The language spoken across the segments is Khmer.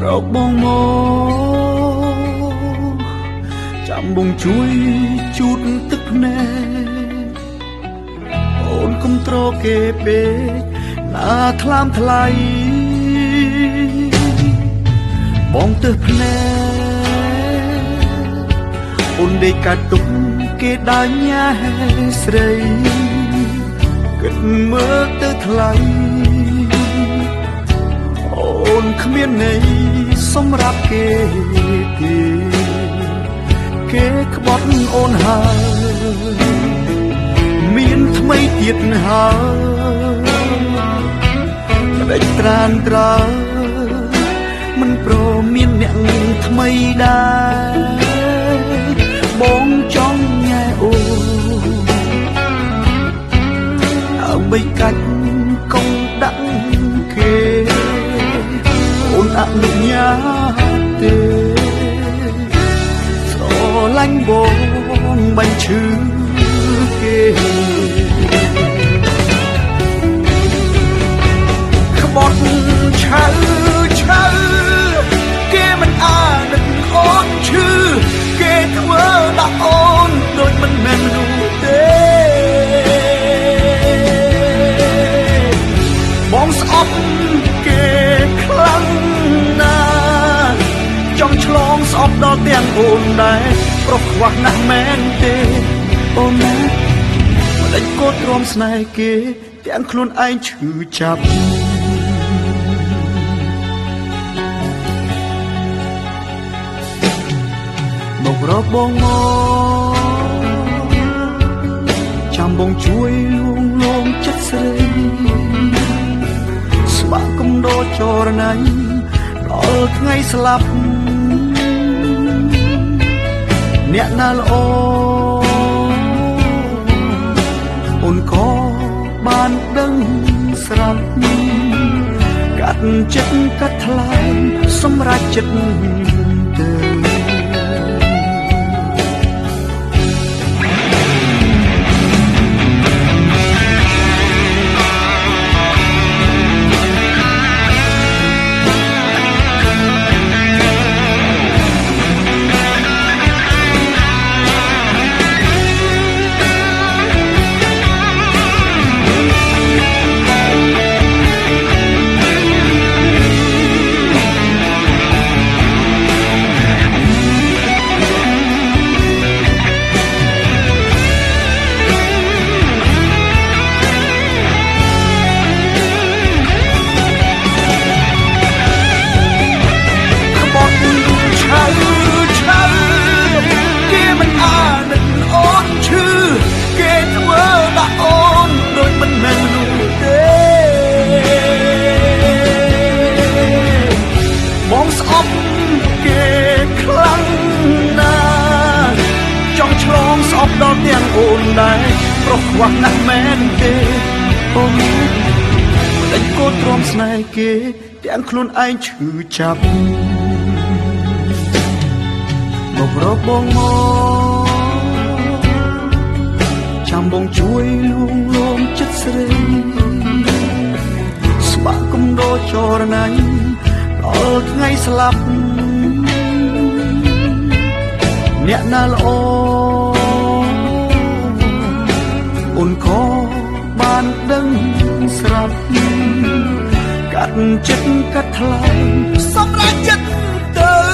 រកបងមកចាំបងជួយជូតទឹកភ្នែកអូនកុំត្រគេពេកណាថ្លាមថ្លៃបងទើសភ្នែកអូនដេកកាត់ទុកគេដាញ់ញ៉ាស្រីគិតមើលទៅថ្លៃអូនគ្មានន័យសម្រាប់គេទេគេក្បត់អូនហើយមានថ្មីទៀតហើយក្តិចត្រានត្រើមិនព្រមមានអ្នកថ្មីដែរបងចង់ញ៉ែអូនដើម្បីកាច់កុំដាក់គេអូនអនុញ្ញាតទេស្រឡាញ់បងបាញ់ឈឺគេក្បត់ឆៅគេមិនអានឹកអូនឈឺគេធ្វើដាក់អូនដូចមិនមែនមនុស្សទេបងស្អប់គេខ្លាំងណាស់ចង់ឆ្លងស្អប់ដល់ទាំងអូនដែរប្រុសខ្វះណាស់មែនទេអូនណាមិនដេចកោតទ្រាំស្នេហ៍គេទាំងខ្លួនឯងឈឺចាប់មករកបងមកចាំបងជួយលួងលោមចិត្តស្រីស្បាក់កំដោចរណៃដល់ថ្ងៃស្លាប់អ្នកណាល្អអូនក៏បានដឹងស្រាប់កាត់ចិត្តកាត់ថ្លើមសម្រាប់ចិត្តទៅដល់ទាំងអូនដែរប្រុសខ្វះណាស់មែនទេអូនមិនដេចកោតទ្រាំស្នេហ៍គេទាំងខ្លួនឯងឈឺចាប់មករកបងមកចាំបងជួយលួងលោមចិត្តស្រីស្បាក់កំដោចរណៃដល់ថ្ងៃស្លាប់អ្នកណាល្អអូនក៏បានដឹងស្រាប់កាត់ចិត្តកាត់ថ្លើមសម្រាប់ចិត្តទៅ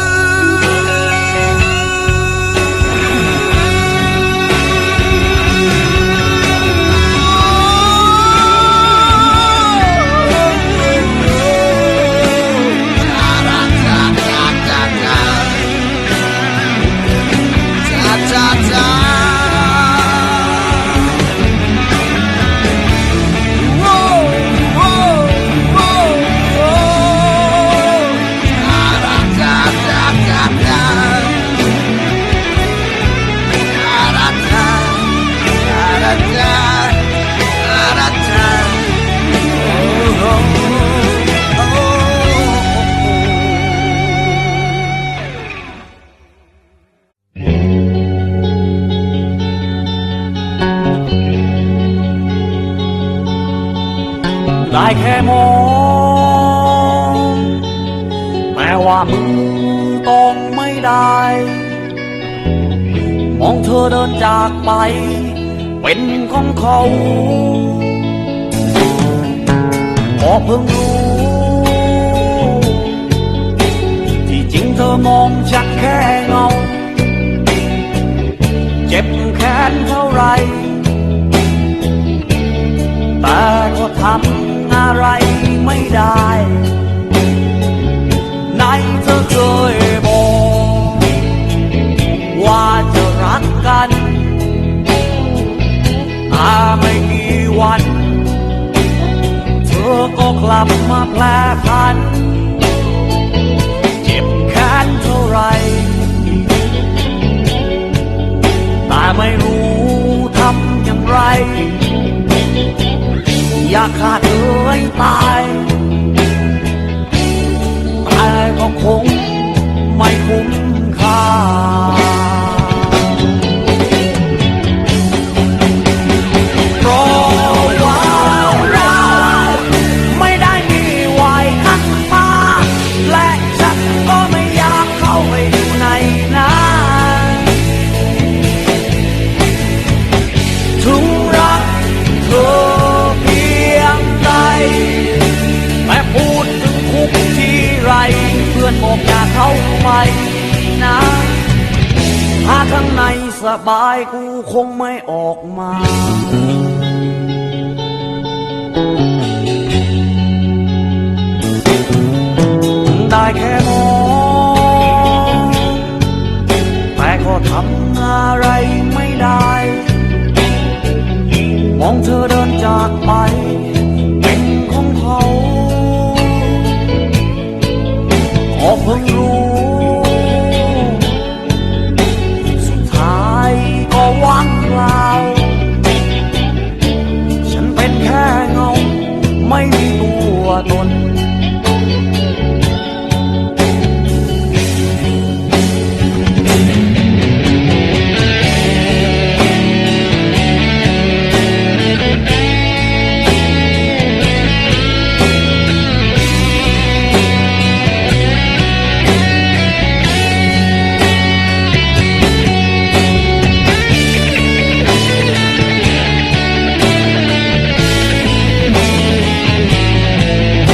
ได้แค่มองแมว ว่ามือต้องไม่ได้ มองเธอเดินจากไปเป็นของเขาพอเพิ่งรู้ที่จริงเธอมองฉันแค่เงาเจ็บแค้นเท่าไรแต่ก็ทำอะไรไม่ได้ไหนเธอเคยบอกว่าจะรักกันไม่กี่วันเธอก็กลับมาแผลพันเจ็บแค้นเท่าไรแต่ไม่รู้ทำอย่างไรอยากฆ่าเธอให้ตายแต่ก็คงไม่คุ้มค่าเพราะว่าเราไม่ได้มีไว้ข้างมาและฉันก็ไม่อยากเข้าไปอยู่ในนั้นถึงรักเธอเพียงใดแต่พูดถึงคุกที่ไรเพื่อนบอกอย่าเข้าไปนะถ้าข้างในสบายกูคงไม่ออกมาได้แค่มองแต่ก็ทำอะไรไม่ได้มองเธอเดินจากไป